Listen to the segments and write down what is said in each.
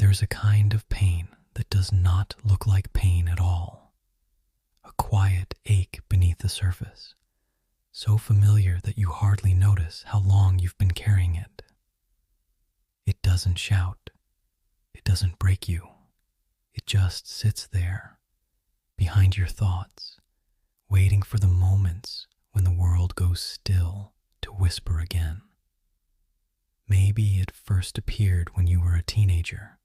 There is a kind of pain that does not look like pain at all. A quiet ache beneath the surface, so familiar that you hardly notice how long you've been carrying it. It doesn't shout. It doesn't break you. It just sits there, behind your thoughts, waiting for the moments when the world goes still to whisper again. Maybe it first appeared when you were a teenager,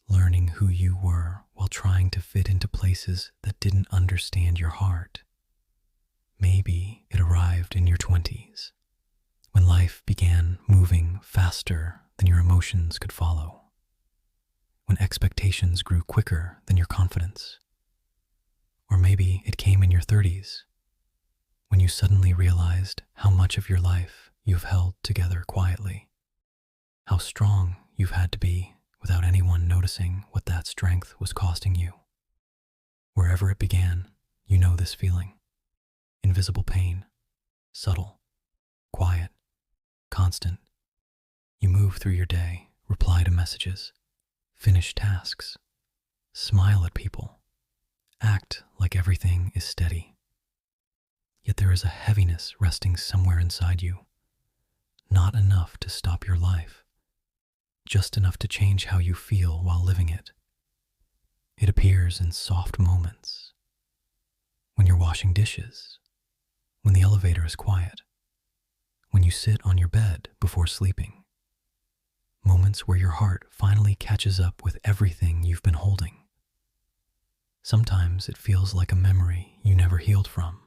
learning who you were while trying to fit into places that didn't understand your heart. Maybe it arrived in your 20s, when life began moving faster than your emotions could follow, when expectations grew quicker than your confidence. Or maybe it came in your 30s, when you suddenly realized how much of your life you've held together quietly, how strong you've had to be without anyone noticing what that strength was costing you. Wherever it began, you know this feeling. Invisible pain, subtle, quiet, constant. You move through your day, reply to messages, finish tasks, smile at people, act like everything is steady. Yet there is a heaviness resting somewhere inside you, not enough to stop your life, just enough to change how you feel while living it. It appears in soft moments, when you're washing dishes, when the elevator is quiet, when you sit on your bed before sleeping. Moments where your heart finally catches up with everything you've been holding. Sometimes it feels like a memory you never healed from.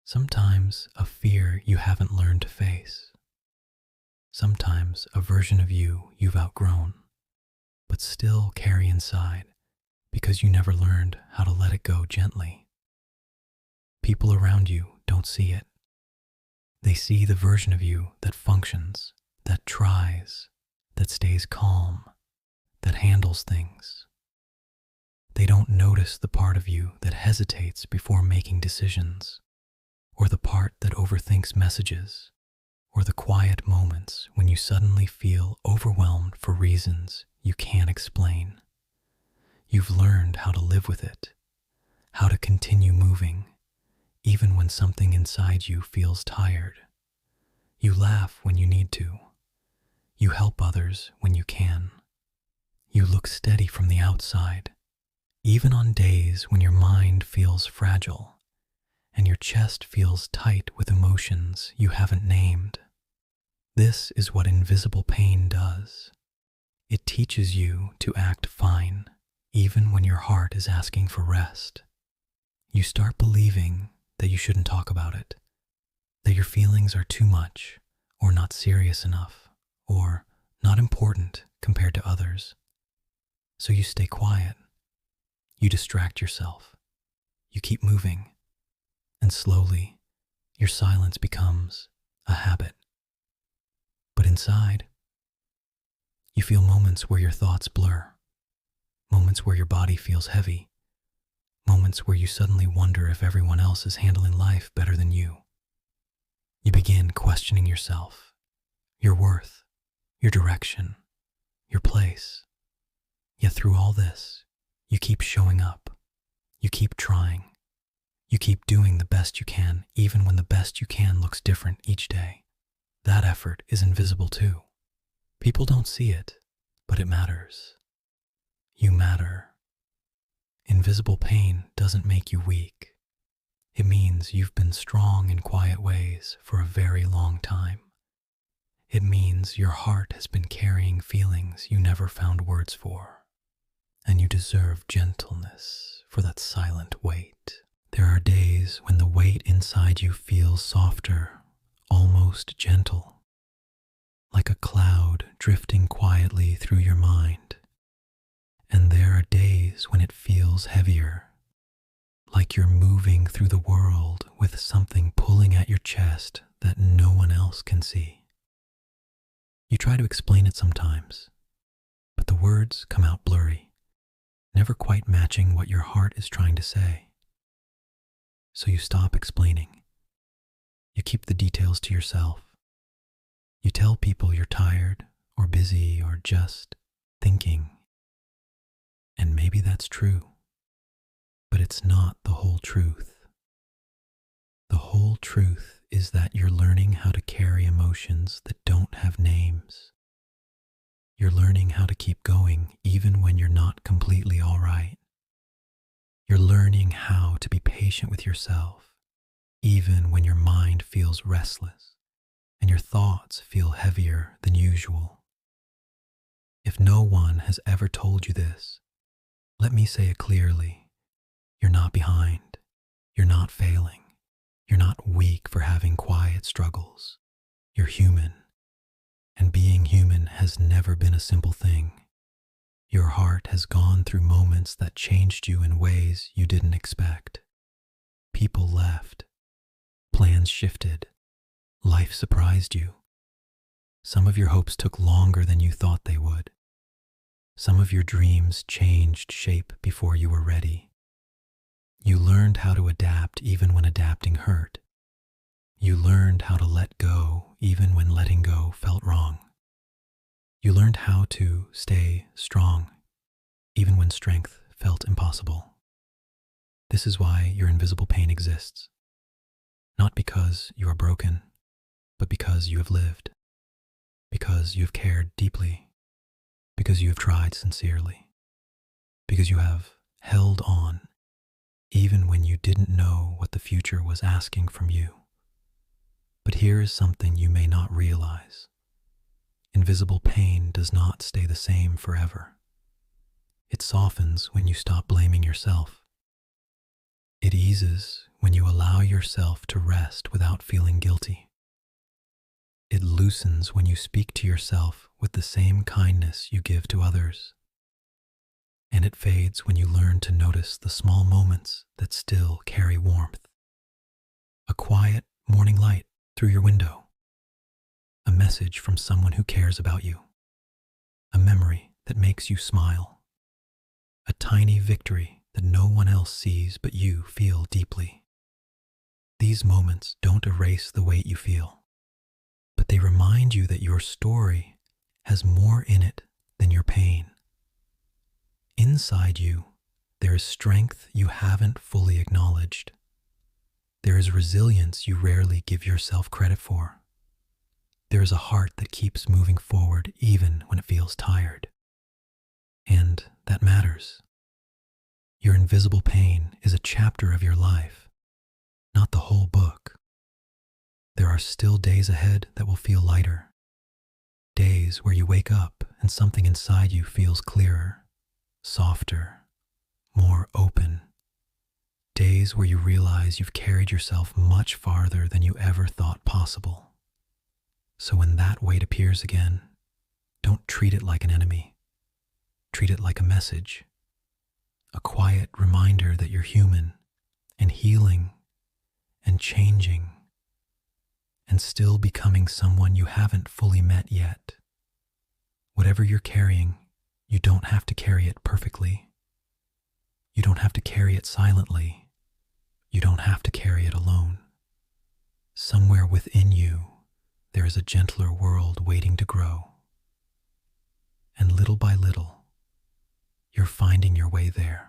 Sometimes a fear you haven't learned to face. Sometimes a version of you you've outgrown, but still carry inside because you never learned how to let it go gently. People around you don't see it. They see the version of you that functions, that tries, that stays calm, that handles things. They don't notice the part of you that hesitates before making decisions, or the part that overthinks messages, or the quiet moments when you suddenly feel overwhelmed for reasons you can't explain. You've learned how to live with it, how to continue moving, even when something inside you feels tired. You laugh when you need to. You help others when you can. You look steady from the outside, even on days when your mind feels fragile and your chest feels tight with emotions you haven't named. This is what invisible pain does. It teaches you to act fine, even when your heart is asking for rest. You start believing that you shouldn't talk about it, that your feelings are too much, or not serious enough, or not important compared to others. So you stay quiet. You distract yourself. You keep moving. And slowly, your silence becomes a habit. But inside, you feel moments where your thoughts blur, moments where your body feels heavy, moments where you suddenly wonder if everyone else is handling life better than you. You begin questioning yourself, your worth, your direction, your place. Yet through all this, you keep showing up. You keep trying. You keep doing the best you can, even when the best you can looks different each day. That effort is invisible too. People don't see it, but it matters. You matter. Invisible pain doesn't make you weak. It means you've been strong in quiet ways for a very long time. It means your heart has been carrying feelings you never found words for. And you deserve gentleness for that silent weight. There are days when the weight inside you feels softer, almost gentle, like a cloud drifting quietly through your mind. And there are days when it feels heavier, like you're moving through the world with something pulling at your chest that no one else can see. You try to explain it sometimes, but the words come out blurry, never quite matching what your heart is trying to say. So you stop explaining. You keep the details to yourself. You tell people you're tired or busy or just thinking maybe that's true, but it's not the whole truth. The whole truth is that you're learning how to carry emotions that don't have names. You're learning how to keep going even when you're not completely all right. You're learning how to be patient with yourself, even when your mind feels restless and your thoughts feel heavier than usual. If no one has ever told you this, let me say it clearly. You're not behind. You're not failing. You're not weak for having quiet struggles. You're human. And being human has never been a simple thing. Your heart has gone through moments that changed you in ways you didn't expect. People left. Plans shifted. Life surprised you. Some of your hopes took longer than you thought they would. Some of your dreams changed shape before you were ready. You learned how to adapt even when adapting hurt. You learned how to let go even when letting go felt wrong. You learned how to stay strong even when strength felt impossible. This is why your invisible pain exists. Not because you are broken, but because you have lived. Because you have cared deeply. Because you have tried sincerely. Because you have held on even when you didn't know what the future was asking from you. But here is something you may not realize. Invisible pain does not stay the same forever. It softens when you stop blaming yourself. It eases when you allow yourself to rest without feeling guilty. It loosens when you speak to yourself with the same kindness you give to others. And it fades when you learn to notice the small moments that still carry warmth. A quiet morning light through your window. A message from someone who cares about you. A memory that makes you smile. A tiny victory that no one else sees but you feel deeply. These moments don't erase the weight you feel, but they remind you that your story has more in it than your pain. Inside you, there is strength you haven't fully acknowledged. There is resilience you rarely give yourself credit for. There is a heart that keeps moving forward even when it feels tired. And that matters. Your invisible pain is a chapter of your life, not the whole book. There are still days ahead that will feel lighter. Days where you wake up and something inside you feels clearer, softer, more open. Days where you realize you've carried yourself much farther than you ever thought possible. So when that weight appears again, don't treat it like an enemy. Treat it like a message. A quiet reminder that you're human and healing and changing and still becoming someone you haven't fully met yet. Whatever you're carrying, you don't have to carry it perfectly. You don't have to carry it silently. You don't have to carry it alone. Somewhere within you, there is a gentler world waiting to grow. And little by little, you're finding your way there.